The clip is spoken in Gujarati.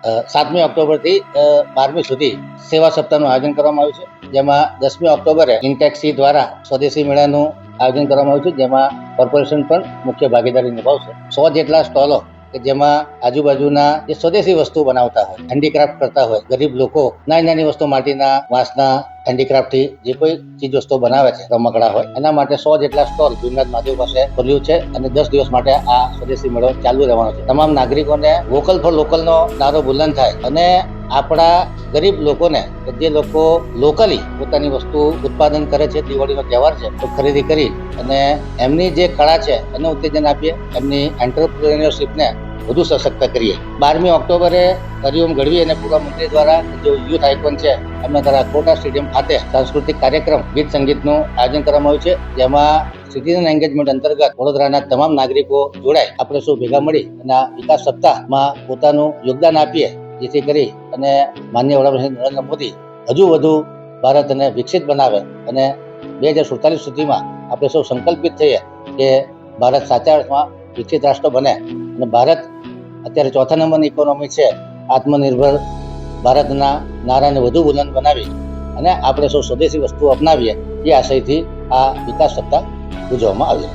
7મી ઓક્ટોબરથી 12મી સુધી સેવા સપ્તાહનું આયોજન કરવામાં આવ્યું છે, જેમાં 10મી ઓક્ટોબરે ઇન્ટેક્સી દ્વારા સ્વદેશી મેળાનું આયોજન કરવામાં આવ્યું છે, જેમાં કોર્પોરેશન પણ મુખ્ય ભાગીદારી નિભાવશે. 100 જેટલા સ્ટોલો કે જેમાં આજુબાજુના જે સ્વદેશી વસ્તુ બનાવતા હોય, હેન્ડીક્રાફ્ટ કરતા હોય, ગરીબ લોકો નાની નાની વસ્તુ માટીના વાંસના હેન્ડીક્રાફ્ટથી જે કોઈ ચીજ વસ્તુઓ બનાવે છે, રમકડા હોય, એના માટે 100 જેટલા સ્ટોલ ભીમનાથ મહાદેવ પાસે ખોલ્યું છે અને 10 દિવસ માટે આ સ્વદેશી મેળો ચાલુ રહેવાનો છે. તમામ નાગરિકોને વોકલ ફોર લોકલનો નારો બુલંદ થાય અને આપણા ગરીબ લોકોને, જે લોકો લોકલી પોતાની વસ્તુ ઉત્પાદન કરે છે, દિવાળીનો તહેવાર છે તો ખરીદી કરી અને એમની જે કળા છે એને ઉત્તેજન આપીએ, એમની એન્ટરપ્રેન્યોરશિપને વધુ સશક્ત કરીએ. 12મી ઓક્ટોબરે હરિઓમ ગઢવી અને પૂર્વ મંત્રી દ્વારા જે યુથ આઇકોન છે એમના દ્વારા કોટા સ્ટેડિયમ ખાતે સાંસ્કૃતિક કાર્યક્રમ ગીત સંગીતનું આયોજન કરવામાં આવ્યું છે, જેમાં સિટીઝન એન્ગેજમેન્ટ અંતર્ગત વડોદરાના તમામ નાગરિકો જોડાય, આપણે સૌ ભેગા મળી અને આ વિકાસ સપ્તાહમાં પોતાનું યોગદાન આપીએ, જેથી કરી અને માનનીય વડાપ્રધાન નરેન્દ્ર મોદી હજુ વધુ ભારતને વિકસિત બનાવે અને 2047 સુધીમાં આપણે સૌ સંકલ્પિત થઈએ કે ભારત સાચા અર્થમાં વિકસિત રાષ્ટ્ર બને અને ભારત અત્યારે 4થા નંબરની ઇકોનોમી છે. આત્મનિર્ભર ભારતના નારાને વધુ બુલંદ બનાવી અને આપણે સૌ સ્વદેશી વસ્તુઓ અપનાવીએ, એ આશયથી આ વિકાસ સપ્તાહ ઉજવવામાં આવ્યો.